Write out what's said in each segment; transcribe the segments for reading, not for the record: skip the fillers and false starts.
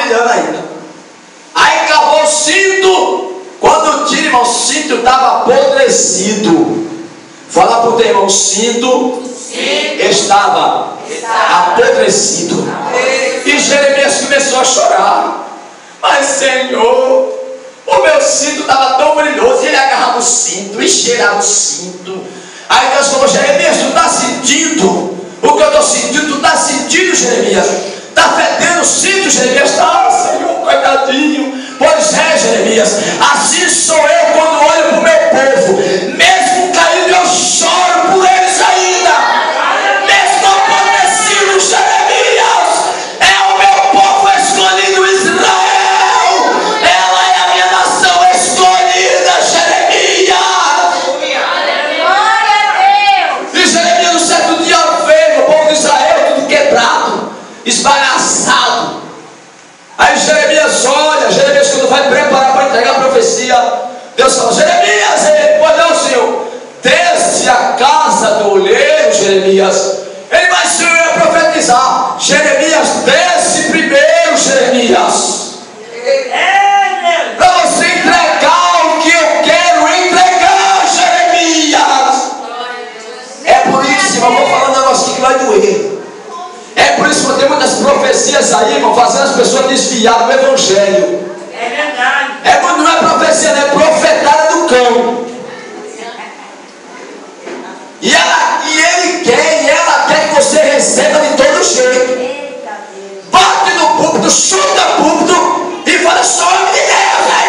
brilhando ainda. Aí acabou o cinto. Quando tira, irmão, o cinto estava apodrecido. Fala para o teu irmão, o cinto estava apodrecido. E Jeremias começou a chorar. Mas Senhor, o meu cinto estava tão brilhoso. Ele agarrava o cinto e cheirava o cinto. Aí Deus falou: Jeremias, tu está sentindo o que eu estou sentindo? Tu está sentindo, Jeremias? Está fedendo o cinto, Jeremias? Tá, Senhor, coitadinho. Pois é, Jeremias, assim sou eu quando olho para o meu povo. Mesmo caído, eu choro por eles ainda. Mesmo apodrecido, Jeremias, é o meu povo escolhido, Israel. Ela é a minha nação escolhida, Jeremias. Glória a Deus. E Jeremias, um certo dia, veio o povo de Israel tudo quebrado, esbagaçado. Aí Jeremias olha, Jeremias quando vai preparar para entregar a profecia, Deus fala: Jeremias, pois não, Senhor, desce a casa do olheiro, Jeremias. Ele vai, Senhor, profetizar. Jeremias, desce primeiro, Jeremias, para você entregar o que eu quero entregar, Jeremias. É por isso, irmão, eu vou falar um negócio aqui que vai doer. É por isso que tem muitas profecias aí, irmão, fazendo as pessoas desviar do evangelho. É verdade. Não é profecia, não é profetada do cão. E ele quer, e ela quer que você receba de todo jeito. Bate no púlpito, chuta o púlpito e fala: sou homem de Deus, né?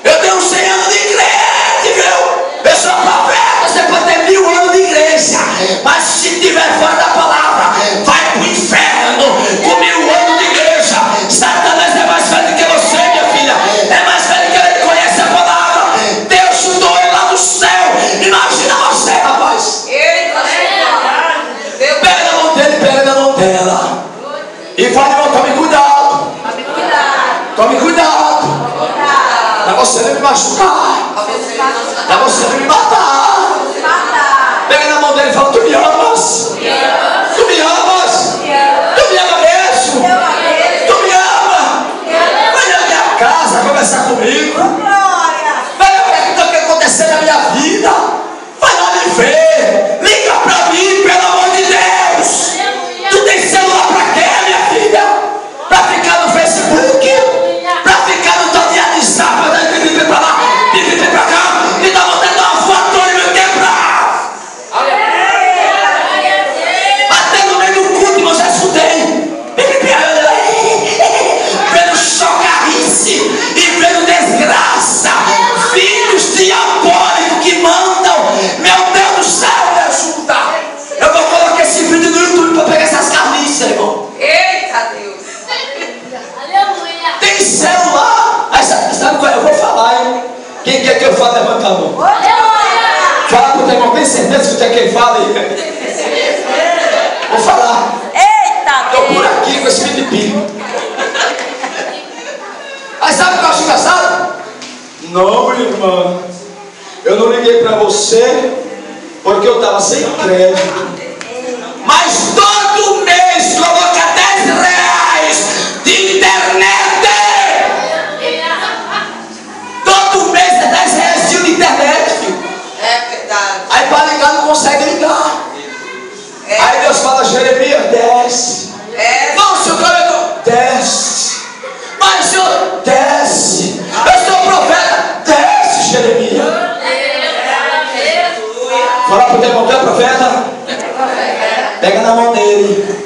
Eu tenho 100 anos de igreja, viu? Eu sou profeta. Você pode ter 1000 anos de igreja, mas se tiver fora da palavra, vai pro inferno com 1000 anos de igreja. Satanás é mais velho que você, minha filha. É mais velho que ele conhece a palavra. Deus chutou ele lá do céu. Imagina você, rapaz. Pega na mão dele, pega na mão dela. E fala: irmão, tome cuidado. Tome cuidado. Pra você não me machucar. Pra você não me matar. Pega na mão dele e fala: tu me amas? Tu me amas? Tu me ama mesmo? Tu me ama? Vai na minha casa conversar comigo. Vai ver o que está acontecendo na minha vida. Vai lá me ver. Liga pra mim, pelo amor de Deus. Tu tem celular pra quê, minha filha? Pra ficar no Facebook? Pra ficar no tal de WhatsApp? Pra lá, pra cá. E dá vontade de dar uma fatura e me quebrar. Até no meio do culto, irmão, já escutei. Vendo chocarrice e vendo desgraça. Filhos diabólicos que mandam. Meu Deus do céu, me ajuda. Eu vou colocar esse vídeo no YouTube para pegar essas carniças, irmão. Eita Deus. Tem celular. Aí sabe qual é? Eu vou falar, hein? Quem quer que eu fale, levanta a mão. Fala pro teu irmão, tem certeza que tu quer que ele fale? Vou falar. Estou por aqui com esse filipino. Aí sabe o que eu acho engraçado? Não, irmã. Eu não liguei para você porque eu estava sem crédito. Mas todo mês coloca R$10 de internet. Todo mês é R$10 de internet, filho. É verdade. Aí para ligar não consegue ligar. Aí Deus fala: Jeremias, desce. Não, senhor, desce. Mas senhor, desce. Eu sou profeta. Desce, Jeremias. Fala para o teu irmão: tu é profeta? Pega na mão dele.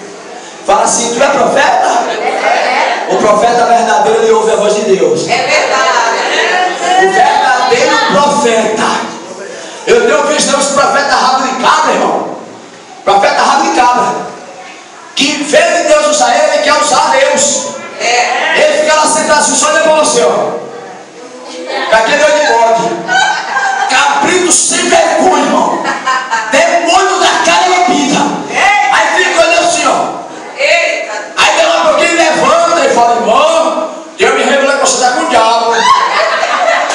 Fala assim: tu é profeta? O profeta verdadeiro, ele ouve a voz de Deus. É verdade. O verdadeiro profeta. Eu tenho visto os profetas rabo de cabra, irmão. Profeta rabo de cabra. Que em vez de Deus usar ele, ele quer usar Deus. Ele fica lá sentado assim, só olha para você, ó. Com aquele olho de bode. Cabrito sem vergonha, irmão. Demônio da cara lambida. Aí fica olhando assim, ó. Aí daqui a pouquinho ele levanta e fala: irmão, Deus me revela que você está com o diabo.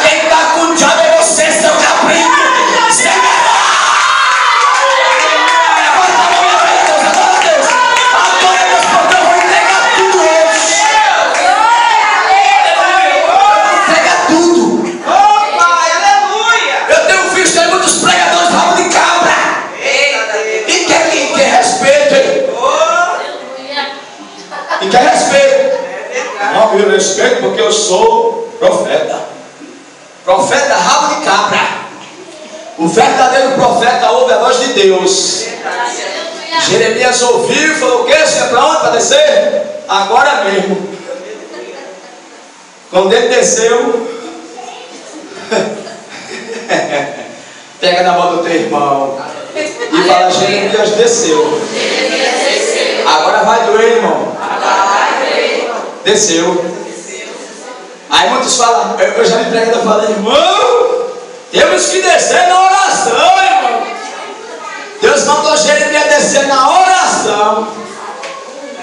Quem está com o diabo é você, seu cabrito. Você Adora Deus, porque eu vou entregar tudo hoje. respeito porque eu sou profeta. Profeta rabo de cabra. O verdadeiro profeta ouve a voz de Deus. Jeremias ouviu e falou: o que? Você é para onde? Para descer? Agora mesmo. Quando ele desceu, pega na mão do teu irmão e fala: Jeremias desceu. Agora vai doer, irmão. Desceu. Aí muitos falam, eu já me preguei, eu falei: irmão, temos que descer na oração, irmão. Deus mandou Jeremias descer na oração.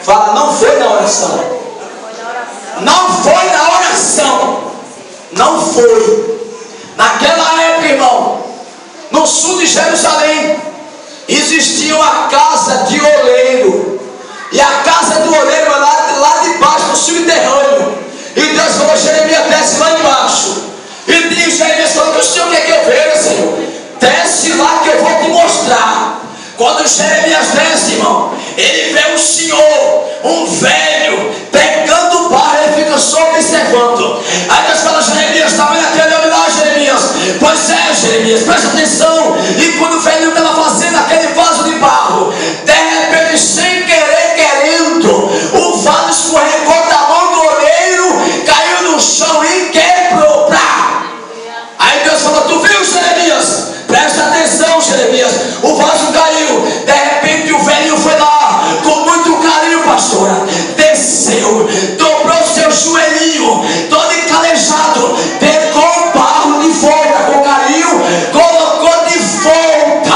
Fala: não foi na oração. Não foi na oração. Não foi. Naquela época, irmão, no sul de Jerusalém, existia uma casa de oleiro. E a casa do oleiro era lá debaixo, no subterrâneo. E Deus falou: Jeremias, desce lá embaixo. E Jeremias falou: o Senhor quer que eu veja, Senhor? Desce lá que eu vou te mostrar. Quando Jeremias desce, irmão, ele vê um senhor, um velho, pegando barro, ele fica só observando. Aí Deus fala: Jeremias, está vendo aquele homem lá, Jeremias? Pois é, Jeremias, presta atenção. E quando o velho estava fazendo aquele vaso de barro, de repente, sem querer, querendo, o vaso escorregou da mão do oleiro, caiu no chão e quebrou. Aí Deus falou: tu viu, Jeremias? Presta atenção, Jeremias. O vaso caiu. De repente o velho foi lá, com muito carinho, pastora, desceu, dobrou seu joelhinho, todo encalejado, pegou o barro de volta com carinho, colocou de volta.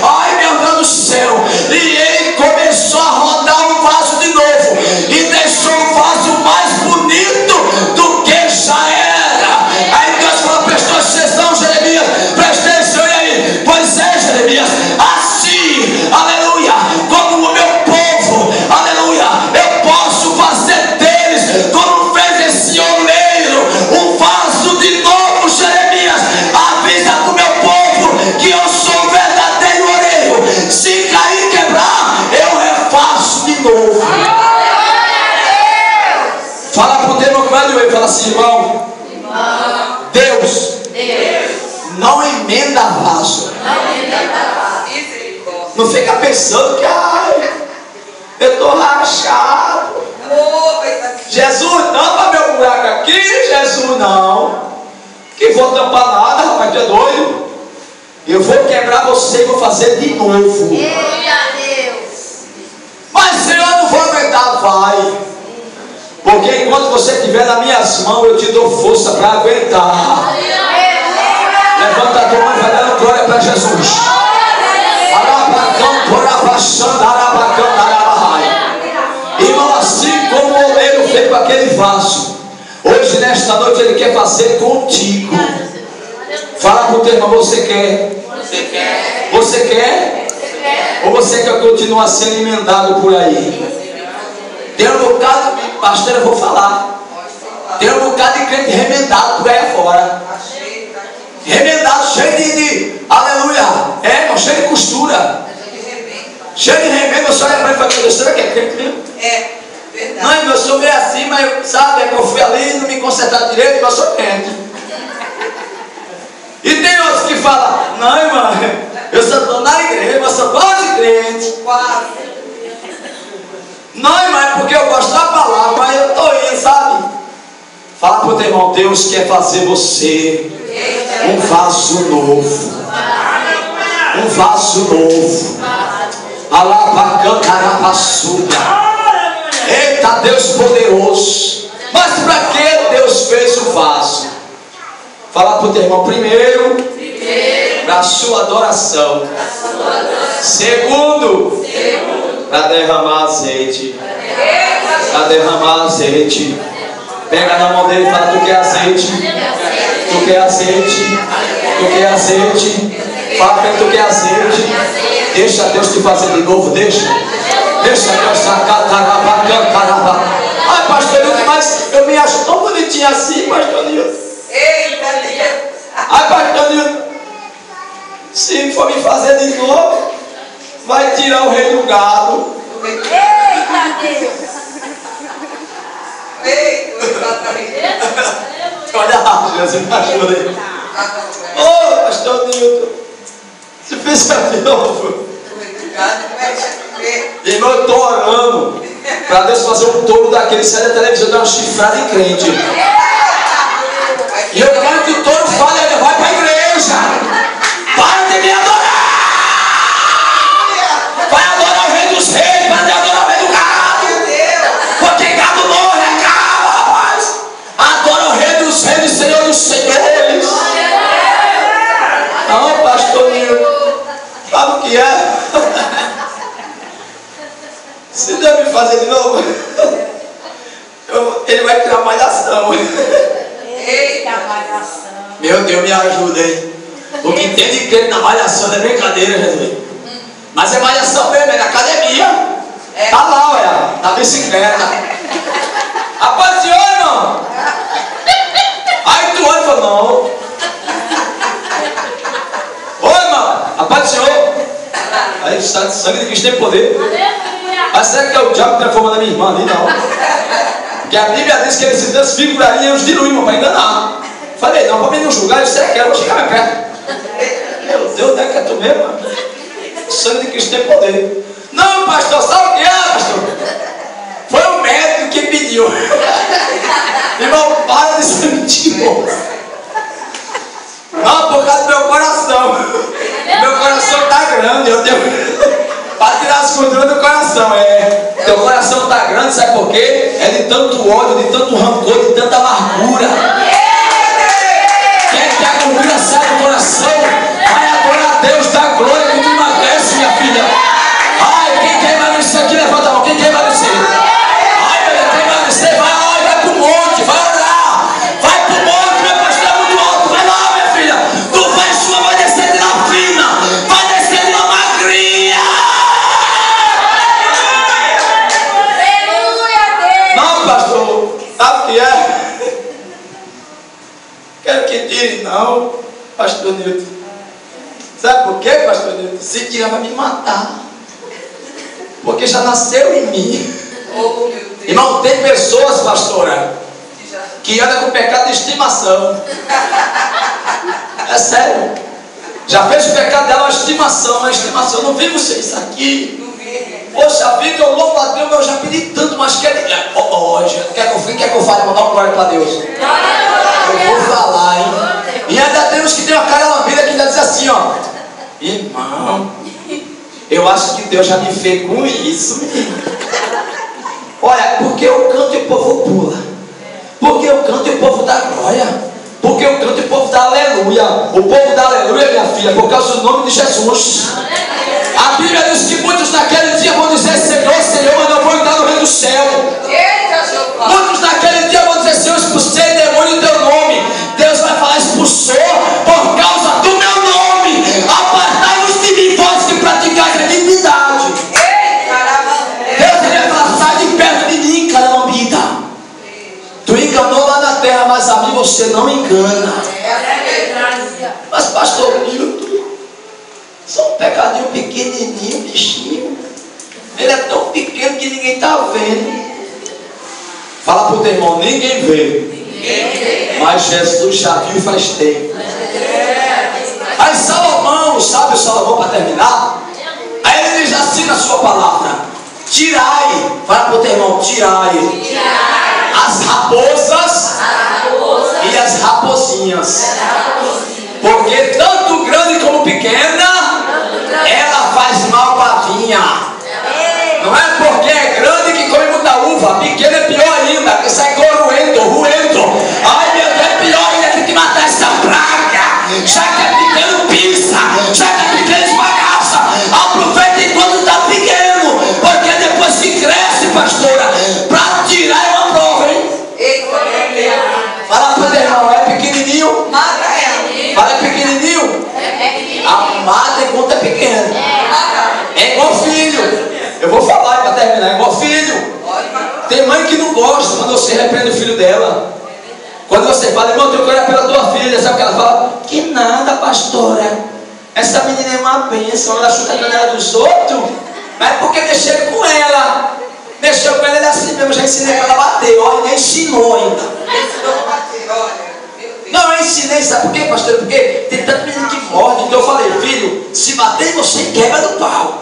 Ai, meu Deus do céu. E ele começou a rodar o vaso de novo e deixou o vaso mais bonito do que já era. Aí Deus falou: prestou atenção, Jeremias, presta atenção. E aí? Pois é, Jeremias, assim, aleluia, como o meu povo, aleluia, eu posso fazer deles como fez esse oleiro, um vaso de novo. Jeremias, avisa para o meu povo que eu sou o verdadeiro oleiro. Se cair e quebrar, eu refaço de novo. Fala para o teu irmão que vai doer, fala assim: irmão, Deus não emenda vaso. Não fica pensando que eu estou rachado. Jesus, tampa meu buraco aqui, Jesus, não. Que vou tampar nada, rapaz, tu é doido. Eu vou quebrar você e vou fazer de novo. Mas Senhor, eu não vou aguentar, vai. Porque enquanto você estiver nas minhas mãos, eu te dou força para aguentar. Levanta a tua mão e vai dando glória para Jesus. Irmão, assim como o oleiro fez com aquele vaso, hoje nesta noite ele quer fazer contigo. Fala para o teu irmão: você quer? Você quer? Ou você quer continuar sendo emendado por aí? Tem um bocado, pastor, eu vou falar. Tem um bocado de crente remendado por aí fora. Remendado, cheio de aleluia, irmão, cheio de costura, cheio de remendo. Eu só olho para ele e falo: será que é crente mesmo? É verdade. Não, irmão, eu sou meio assim, mas sabe, é que eu fui ali e não me consertaram direito, mas eu sou crente. E tem outros que falam: não, irmão, eu só estou na igreja, mas sou quase crente. Quase. Não, irmão, é porque eu gosto da palavra, mas eu estou indo, sabe? Fala para o teu irmão: Deus quer fazer você um vaso novo. Um vaso novo. Alabacantarabassuda. Eita, Deus poderoso. Mas para que Deus fez o vaso? Fala para o teu irmão: primeiro, para a sua adoração. Segundo, para derramar azeite. Para derramar azeite. Pega na mão dele e fala: tu quer azeite? Tu quer azeite? Tu quer azeite? Fala para ele: tu quer azeite? Deixa Deus te fazer de novo. Deixa Deus sacar. Ai, pastor Nilton, mas eu me acho tão bonitinho assim, pastor Nilton. Ai, pastor Nilton, se for me fazer de novo, vai tirar o rei do gado. Eita Deus! Olha lá, Jesus, me ajuda aí. Ô, pastor Nilton, você fez de novo. Irmão, eu estou orando para Deus fazer um touro daquele, sai da televisão, dar uma chifrada em crente. E eu quero que o touro fale, ele vai para a igreja. Para de me adorar. Vai adorar o rei dos reis, vai adorar o rei do gado. Porque gado morre, acaba, rapaz. Adora o rei dos reis, Senhor dos senhores. Não, pastor Nilton, sabe o que é? Se Deus me fazer de novo, ele vai criar malhação. Eita, malhação. Meu Deus, me ajuda, hein? O que tem de crente na malhação não é brincadeira, Jesus. Mas é malhação mesmo, é na academia. Tá lá, olha, na bicicleta. Rapaz, senhor, irmão. Aí tu olha e fala, não. Ô, irmão, rapaz, senhor. Aí está sangue de Cristo tem poder. Mas será que é o diabo que transforma na minha irmã ali? Não. Porque a Bíblia diz que ele se desfiguraria e os dilui, irmão, para enganar. Falei, não, para mim não julgar, eu sei que eu vou chegar mais perto. Meu Deus, onde é que é tu mesmo? O sangue de Cristo tem poder. Não, pastor, sabe o que é, pastor? Foi o médico que pediu. Irmão, para de ser mentiroso. Não, por causa do meu coração. Meu coração está grande, eu tenho... Para tirar as gorduras do coração, teu coração está grande, sabe por quê? É de tanto ódio, de tanto rancor, de tanta amargura. Quer que a gordura saia do coração? Vai adorar a Deus, dá glória, que tu emagrece, minha filha. Ai, quem quer emagrecer aqui, levanta a mão. Quem quer emagrecer? Ai, meu Deus, quer emagrecer? Vai pro monte, vai orar. Vai pro monte, meu pastor é muito alto. Vai lá, minha filha. Tu vai sua, vai descer de lá fina, vai descer de lá magrinha. Pastor, sabe o que é? Quero que tire, não, pastor Nilton. Sabe por quê, pastor Nilton? Se tirar vai me matar. Porque já nasceu em mim. Oh, meu Deus. Irmão, tem pessoas, pastora, que andam com pecado de estimação. É sério. Já fez o pecado dela uma estimação. Eu não vivo sem isso aqui. Poxa vida, eu louvo a Deus, eu já pedi tanto, mas quer que eu fale, mandar uma glória para Deus? Eu vou falar, hein? E ainda tem uns que tem uma cara lambida que ainda diz assim, ó. Irmão, eu acho que Deus já me fez com isso. Olha, porque eu canto e o povo pula. Porque eu canto e o povo dá glória. Porque eu canto e o povo dá aleluia. O povo dá aleluia, minha filha, por causa do nome de Jesus. A Bíblia diz que muitos naquele dia vão dizer, Senhor, Senhor, mas não vou entrar no reino do céu. Muitos naquele dia vão dizer, Senhor, expulsei demônio em teu nome. Deus vai falar, expulsou por causa do meu nome. Apartai-vos de mim, vós que praticais a iniquidade. Deus vai falar, sai de perto de mim, carambida. Tu enganou lá na terra, mas a mim você não engana. Mas pastor Nilton, só um pecadinho pequenininho, bichinho. Ele é tão pequeno que ninguém está vendo. Fala para o teu irmão, ninguém vê. Mas Jesus já viu faz tempo. Aí Salomão, sabe o Salomão para terminar? Aí ele diz assim na sua palavra: tirai, fala para o teu irmão, tirai as raposas e as raposinhas. Porque tanto grande como pequena, ela faz mal para a vinha. Não é porque é grande que come muita uva. Pequena é pior ainda, que sai roendo. Ai meu Deus, é pior ainda, tem que matar essa praga. Já que é pequeno, pisa. Já que é pequeno, esbagaça. Aproveita enquanto está pequeno, porque depois que cresce, pastora, para tirar é uma prova, hein? Fala para o irmão, é pequenininho? Fala, é pequenininho? Amado enquanto é pequeno. É igual filho. Eu vou falar para terminar, é igual filho. Tem mãe que não gosta quando você repreende o filho dela. Quando você fala, irmão, eu tenho que orar pela tua filha, sabe o que ela fala? Que nada, pastora. Essa menina é uma bênção, ela chuta a canela dos outros. Mas é porque mexeram com ela. Mexeu com ela, ele é assim mesmo, já ensinei para ela bater. Olha, nem ensinou ainda. Sabe por quê, pastor? Porque tem tanto menino que morde. Então eu falei, filho, se bater em você, quebra do pau.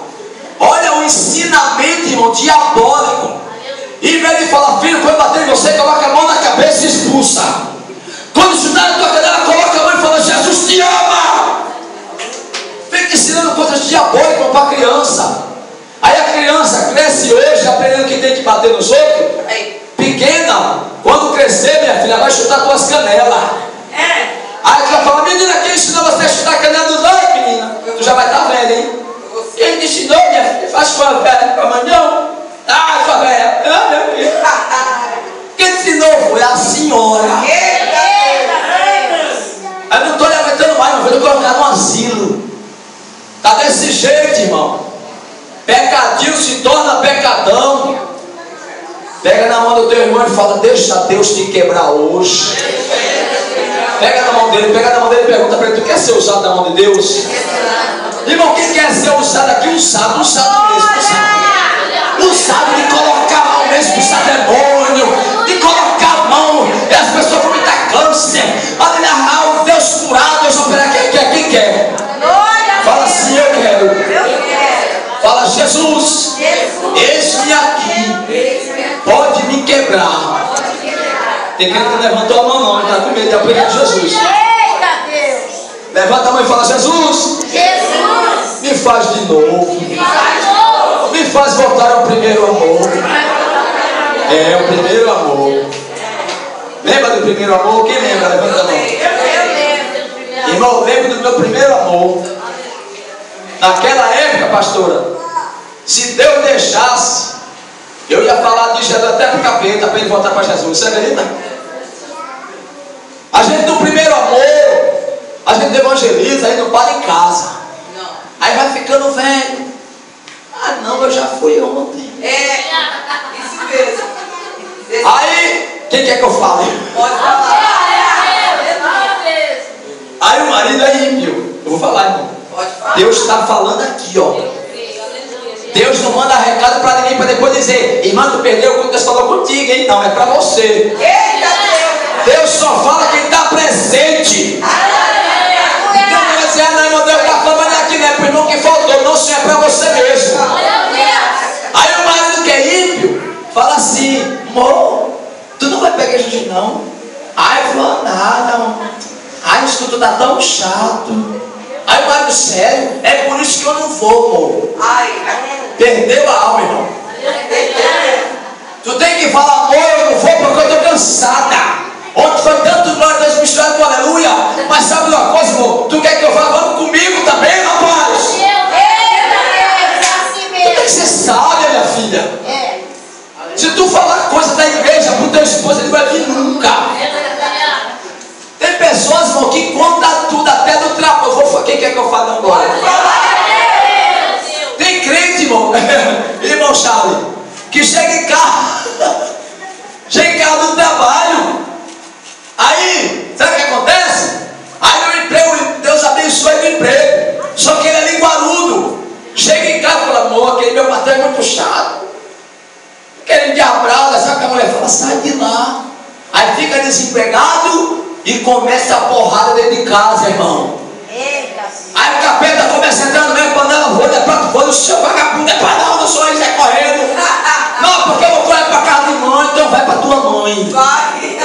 Olha o ensinamento, irmão, diabólico. Em vez de falar, filho, quando bater em você, coloca a mão na cabeça e expulsa. Quando chutar na tua cadela, coloca a mão e fala, Jesus te ama. Fica ensinando coisas diabólicas para a criança. Aí a criança cresce hoje aprendendo que tem que bater nos outros. Pequena, quando crescer, minha filha, vai chutar tuas canelas. Aí tu vai falar, menina, quem ensinou você a chutar a canela dos outros, menina? Tu já vai estar velha, hein? Quem te ensinou, minha filha? Faz com a velha, com a mãe, não. Ah, com a velha. Ah, meu filho. Quem te ensinou foi a senhora. Eu não estou lhe aguentando mais, meu filho, eu vou colocar no asilo. Está desse jeito, irmão. Pecadinho se torna pecadão. Pega na mão do teu irmão e fala, deixa Deus te quebrar hoje. Pega na mão dele e pergunta para ele, tu quer ser usado na mão de Deus? Irmão, quem quer ser usado aqui? Usado mesmo. Usado de colocar a mão mesmo, usar demônio, de colocar a mão, e as pessoas vão me dar câncer, o Deus curar, Deus operar, quem quer? Fala assim, eu quero. Fala, Jesus, eis-me aqui, pode me quebrar. Tem quem não levantou a mão não, está com medo de apanhar de Jesus. Levanta a mão e fala, Jesus, me faz de novo. Me faz voltar ao primeiro amor. É, o primeiro amor. Lembra do primeiro amor? Quem lembra? Levanta a mão. Irmão, lembro do meu primeiro amor. Naquela época, pastora, se Deus deixasse, eu ia falar de Jesus até para o capeta, para ele voltar para Jesus. Você acredita? A gente no primeiro amor, a gente evangeliza, aí não para em casa. Aí vai ficando velho. Ah não, eu já fui ontem. Isso mesmo. Aí, quem quer que eu fale? Pode falar. Aí o marido é ímpio. Eu vou falar, irmão. Pode falar. Deus está falando aqui, ó. Deus não manda recado para ninguém para depois dizer, irmão, tu perdeu quando Deus falou contigo, hein? Não, é para você. Deus só fala quem está presente. Então não vai dizer, ah não, irmão, Deus está falando aqui, não é para o irmão que faltou, não, senhor, é para você mesmo. Aí o marido que é ímpio fala assim, amor, tu não vai pegar Jesus não? Ai, eu vou nada. Ai, o estudo está tão chato. Aí o marido, sério, é por isso que eu não vou, amor. Perdeu a alma, irmão. Tu tem que falar, amor, eu não vou porque eu estou cansada. Ontem foi tanto glória a Deus misturado com aleluia. Mas sabe uma coisa, irmão? Tu quer que eu vá? Vamos comigo também, rapaz? Tu tem que ser sábia, minha filha. Se tu falar coisa da igreja pro teu esposo, ele vai vir nunca. Tem pessoas, irmão, que contam tudo, até do trabalho. Quem quer que eu fale agora? Tem crente, irmão, irmão Charlie, que chega em casa do trabalho. Aí, sabe o que acontece? Aí no emprego, Deus abençoe o emprego. Só que ele é linguarudo. Chega em casa e fala, amor, aquele meu patrão é muito chato. Aquele diabrada, sabe o que a mulher fala? Sai de lá. Aí fica desempregado e começa a porrada dentro de casa, irmão. Aí o capeta começa a entrar no meio panela, folha, prato, folha, o seu vagabundo é para não sou eles é correndo. Não, porque eu vou correr para casa de mãe, então vai para tua mãe. Vai.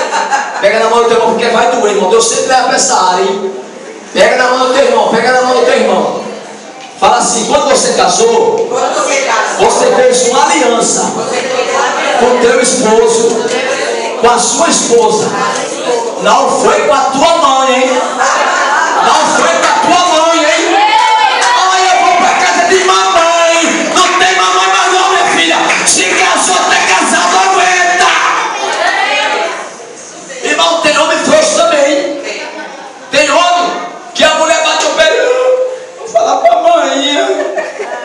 Pega na mão do teu irmão, porque vai doer, irmão. Deus sempre leva para essa área, hein? Pega na mão do teu irmão, pega na mão do teu irmão. Fala assim, quando você casou, você fez uma aliança com o teu esposo, com a sua esposa. Não foi com a tua mãe, hein? Não foi com a tua mãe, hein? Ai, eu vou pra casa de mamãe. Não tem mamãe mais não, minha filha. Se casou, tá casado, aguenta. Irmão, tem homem frouxo também. Tem homem que a mulher bate o pé. Vou falar pra mãe.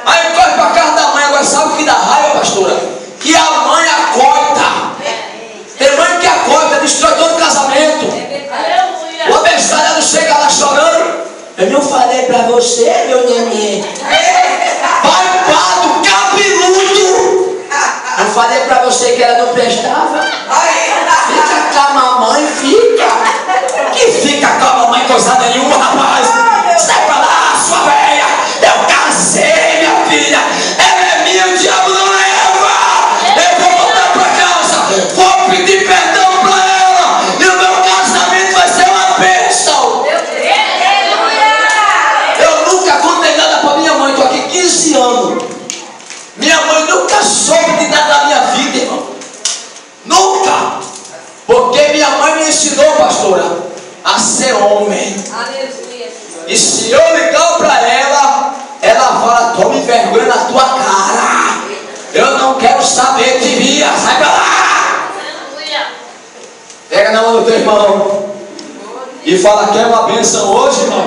Aí corre pra casa da mãe. Agora sabe o que dá raiva, pastora? Que a mãe acorda. Tem mãe que acorda, destrói todo o casamento. O abençoado chega lá chorando. Eu não falei pra você, meu neném. Pai do cabeludo. Não falei pra você que ela não prestava. Fica com a mamãe, fica. Que fica com a mamãe, com ensinou, pastora, a ser homem. Aleluia. E se eu ligar para ela, ela fala: tome vergonha na tua cara. Eu não quero saber de via, sai pra lá. Pega na mão do teu irmão e fala: quer uma bênção hoje, irmão?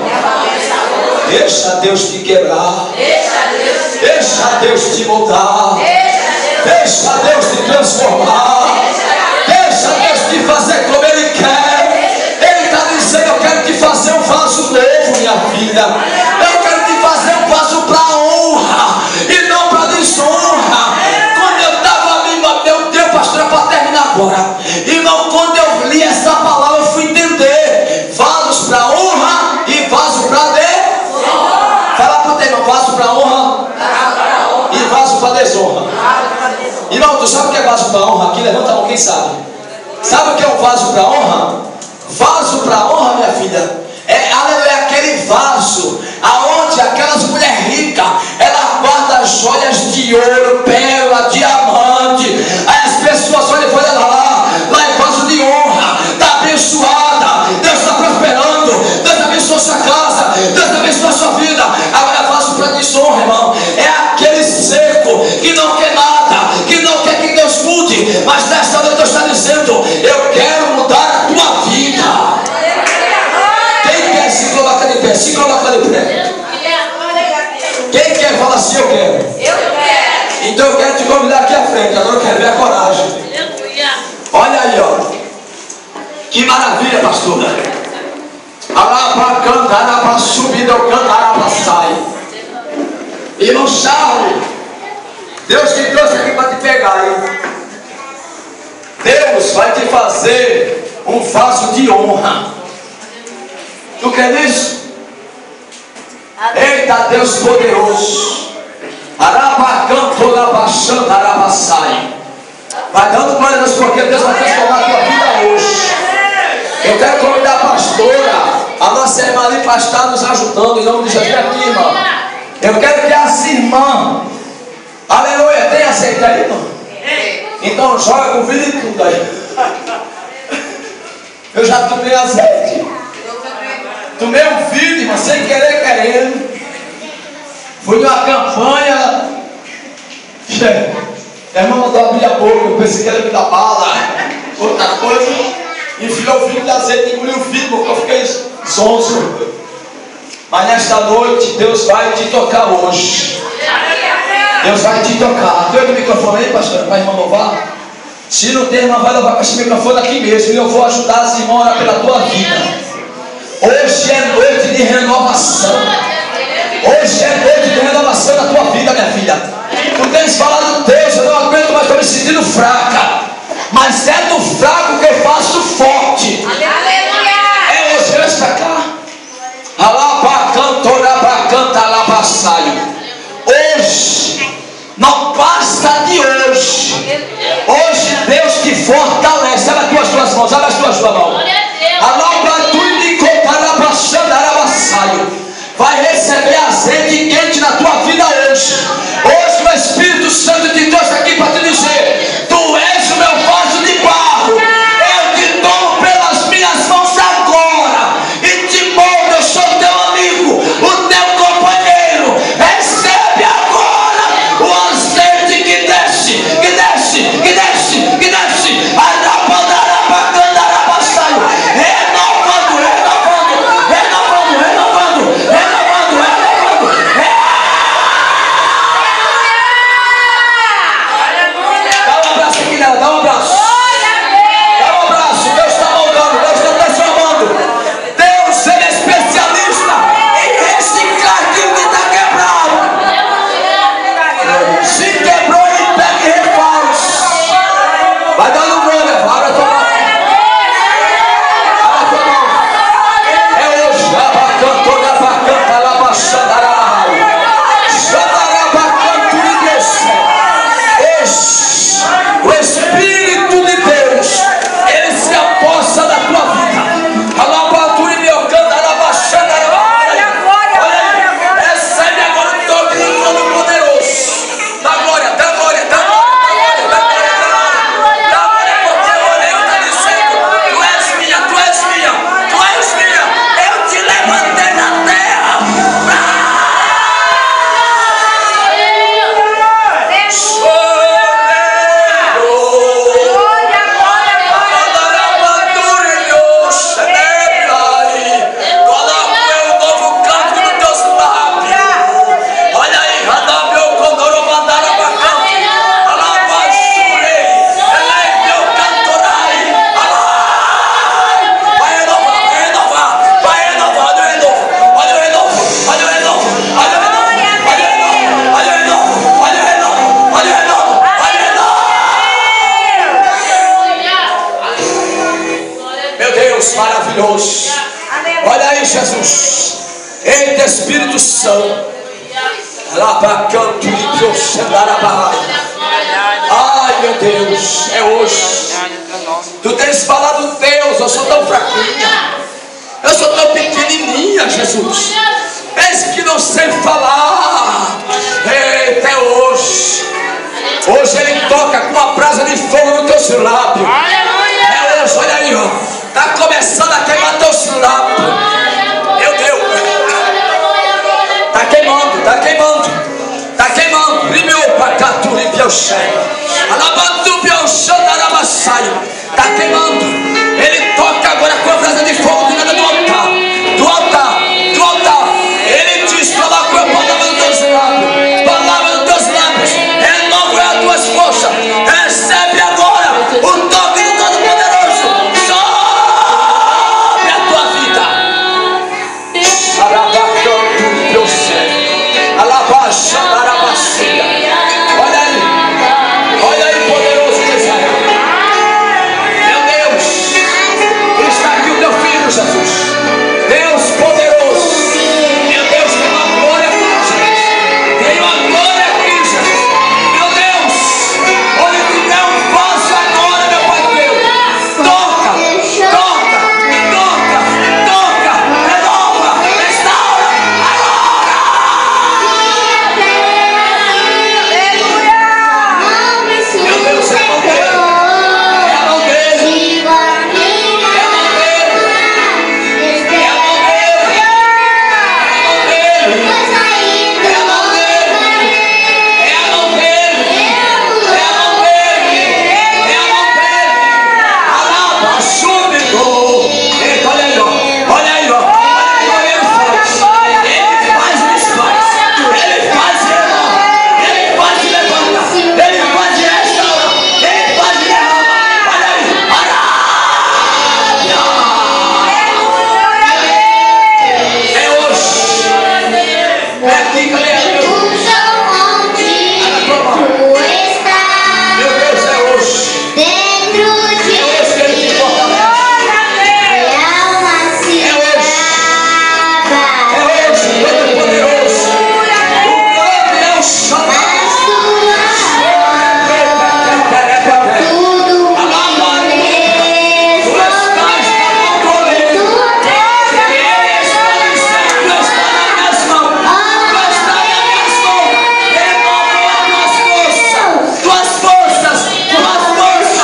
Deixa Deus te quebrar. Deixa Deus te mudar. Deixa Deus te transformar. Deixa Deus te fazer como Ele quer. Ele está dizendo: eu quero te fazer um vaso novo, minha filha. Eu quero te fazer um vaso para honra e não para desonra. Quando eu estava ali, meu Deus, pastor, é para terminar agora. Irmão, quando eu li essa palavra, eu fui entender: vasos para honra e vaso para desonra. Fala para o teu irmão: vaso para honra e vaso para desonra. Irmão, tu sabe o que é vaso para honra? Aqui, levanta a mão, quem sabe? Sabe o que é um vaso para honra? Vaso para honra, minha filha, é aquele vaso aonde aquelas mulheres ricas, ela guarda joias de ouro, pérola, diamante. Aí as pessoas olham e falam: lá é vaso de honra, está abençoada, Deus está prosperando, Deus abençoa sua casa, Deus abençoa sua vida. Agora é vaso para desonra, irmão. É aquele seco que não quer nada, que não quer que Deus mude, mas nesta noite Deus está dizendo: eu quero mudar a tua vida. Quem quer se colocar de pé? Se coloca de pé. Quem quer fala assim: eu quero. Então eu quero te convidar aqui à frente. Agora eu quero ver a coragem. Olha aí, ó. Que maravilha, pastora. Alaba canta, alaba subida, eu canto, alaba sai. Irmão Charles, Deus te trouxe aqui para te pegar, hein? Deus vai te fazer um vaso de honra. Tu quer isso? Eita, Deus poderoso. Arabacanto, arabaxanta, arabaçai. Vai dando glória a Deus, porque Deus vai transformar a tua vida hoje. Eu quero convidar a pastora, a nossa irmã ali, para estar nos ajudando em nome de Jesus aqui, irmão. Eu quero que essa irmã, aleluia, tem aceito aí, irmão? Então joga o vídeo e tudo aí. Eu já tomei azeite. Tomei um vídeo, irmão, sem querer, querendo. Fui numa campanha. A irmã mandou abrir a boca, eu pensei que era me dar bala, outra coisa. Enfiou o vidro de azeite, engoliu o vidro, porque eu fiquei zonzo. Mas nesta noite, Deus vai te tocar hoje. Deus vai te tocar. Tem outro microfone aí, pastor, para a irmã louvar? Se não tem, irmã, vai louvar com esse microfone aqui mesmo. E eu vou ajudar as irmãs a orar pela tua vida. Hoje é noite de renovação. Hoje é noite de renovação na tua vida, minha filha. Tu tens falado: Deus, eu não aguento mais, estou me sentindo fraca. Mas é do fraco que eu faço forte. É hoje, vem pra cá. Hoje, não basta de hoje. Hoje Deus te fortalece. Abre as tuas mãos, abre as tuas mãos. Vai receber azeite quente na tua vida hoje. Hoje o Espírito Santo te trouxe aqui para te dizer: tu és o meu vaso de barro. Eu te tomo pelas minhas mãos agora e te moldo. Eu sou teu amigo, o teu companheiro. Recebe agora o azeite que desce, que desce, que desce, que desce. Arabandarabacandarabassa. Meu Deus, maravilhoso. Olha aí, Jesus. Eita, Espírito Santo. Ai, meu Deus, é hoje. Tu tens falado, Deus, eu sou tão fraquinha, eu sou tão pequenininha, Jesus. Eis que não sei falar. Eita, é hoje. Hoje Ele toca com uma brasa de fogo nos teus lábios. É hoje, olha aí, ó. Está começando a queimar teus lábios. Meu Deus. Está queimando, está queimando. Está queimando. Está queimando. Ele toca agora com a brasa de fogo do altar. Do altar, do altar. Ele diz: coloca a palavra nos teus lábios. Palavra nos teus lábios. Renova as tuas forças. Recebe agora o toque do Todo-Poderoso sobre a tua vida. Olha aí, poderoso Israel. Meu Deus, está aqui o teu filho, Jesus. Deus poderoso. Meu Deus, tem uma glória aqui, Jesus. Tem uma glória aqui, Jesus. Meu Deus, onde tiver um vaso agora, meu Pai Deus, toca, toca, toca, toca, renova, restaura, agora. Meu Deus, é a mão dele. É a mão dele. É a mão dele. É a mão dele. É a mão dele. É a mão dele. É a mão dele. É a mão dele. É a mão dele. Alaba, súbito. Olha aí, ó. Olha aí, ó. Olha ele faz. Ele faz e desfaz. Ele faz e renova. Ele faz e levanta. Ele faz e restaura. Ele faz e derrama. Olha aí. É hoje. É aqui, galera. Meu Deus, é hoje. É hoje que ele te fortalece. É hoje, Todo-Poderoso. O grande é o chamado. Tu estás na controle. Tu está nas minhas mãos. Tu está nas minhas mãos. Renova as tuas forças. Tuas forças. Tuas forças.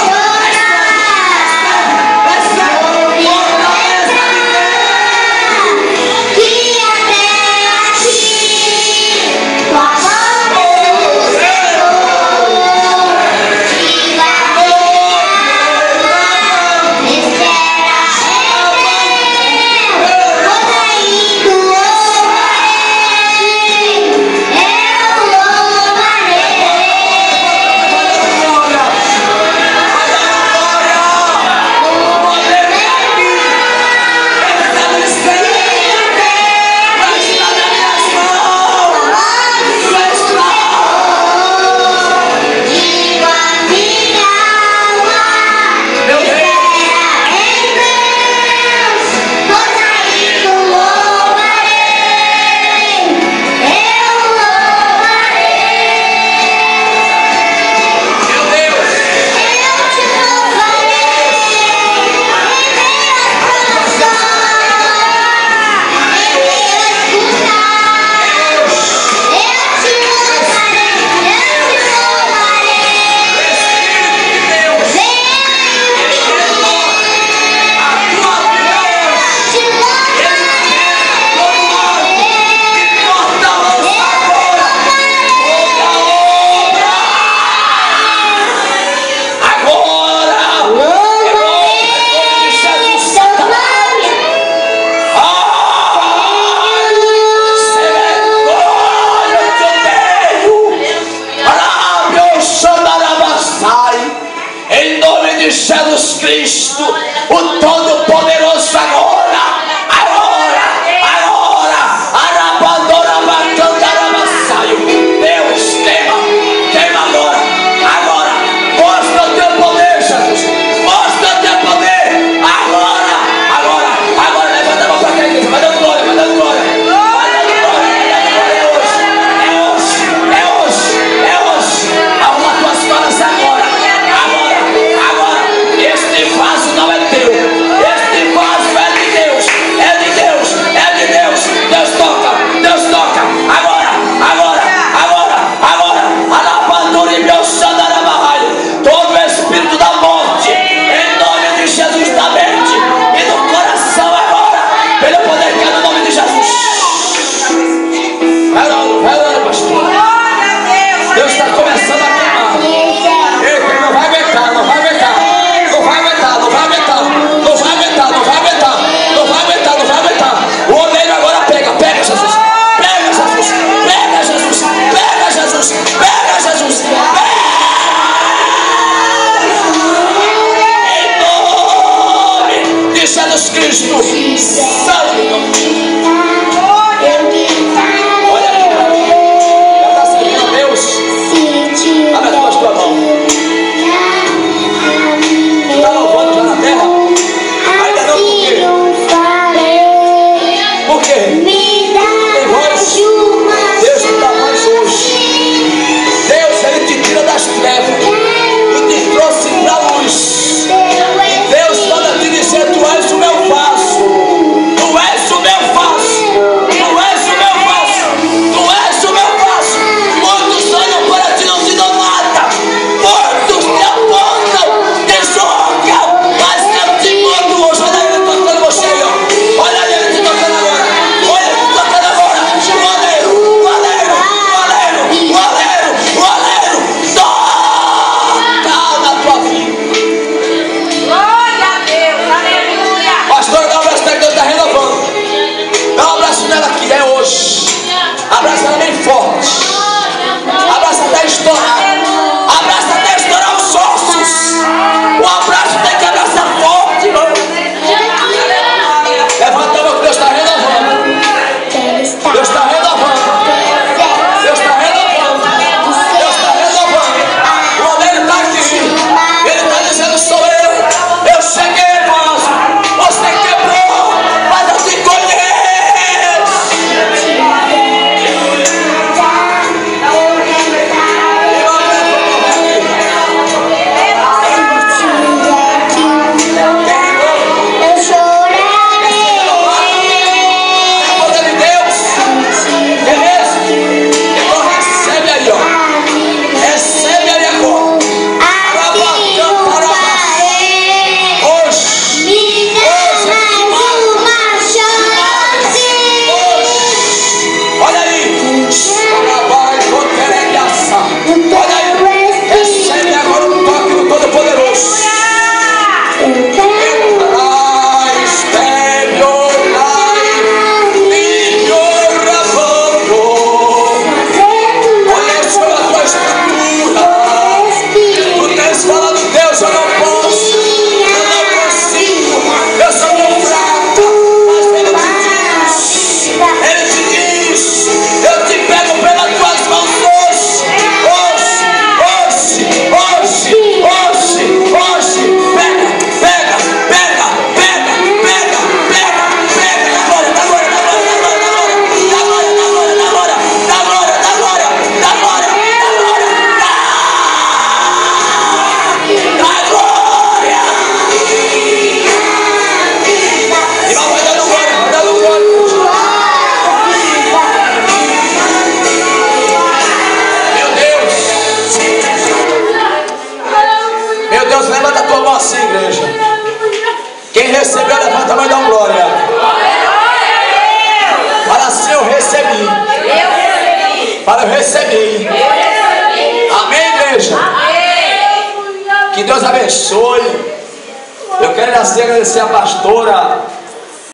Em nome de Jesus Cristo, o Todo-Poderoso, agora, agora, agora, arabandora, bacandara, massaio. Deus, queima agora, agora, mostra o teu poder, Jesus, mostra o teu poder, agora, Cristo Santo. Olha aqui, já está servindo a Deus. Abre a tua mão. Está louvando já na terra? Ainda não, por quê? Por quê? Tem voz. Deus te dá voz hoje. Deus, Ele te tira das trevas e te trouxe para a luz. E Deus manda te dizer: tu és o meu vaso. Tu és o meu vaso. Tu és o meu vaso. Tu és o meu vaso. Muitos olham para ti e não te dão nada. Muitos te apontam, te jogam. Mas eu te mando hoje. Olha Ele tocando você aí, ó. Olha Ele te tocando agora. Olha Ele te tocando agora. O aleiro, o aleiro, o aleiro, o aleiro, o aleiro. Toca na tua vida. Glória a Deus, aleluia. Pastor, dá um abraço que Deus está renovando. Dá um abraço nela aqui, é hoje. Abraça ela bem forte. Abraça até estourar. Abraça até estourar os ossos. O abraço tem que abraçar forte, irmão. Levanta a mão que Deus está renovando. Deus está renovando. Deus está renovando. Deus está renovando. O aleiro está aqui. Ele está dizendo: sou eu. Eu cheguei, irmãos. Você quebrou, mas eu te conheço. Poder de Deus. Beleza? Então recebe aí, ó. Recebe aí agora. Olha aí. Olha aí. Recebe agora o toque do Todo-Poderoso. Olha sobre a tua estrutura. Tu tens falado: Deus, eu não posso, eu não consigo, eu sou tão fraca. Mas Ele te diz: eu te pego pelas tuas mãos hoje. Hoje, hoje, hoje, hoje, hoje. Pega, pega, pega, pega, pega, pega, pega. Agora, agora, agora, agora, agora, agora, agora, agora, agora, agora, agora. Dá glória! Irmão, vai dando glória, vai dando glória. Meu Deus! Meu Deus, levanta a tua mão assim, igreja. Quem recebeu, levanta a mão e dá uma glória. Fala assim: eu recebi. Fala: eu recebi. Amém, igreja? Que Deus abençoe. Eu quero assim agradecer a pastora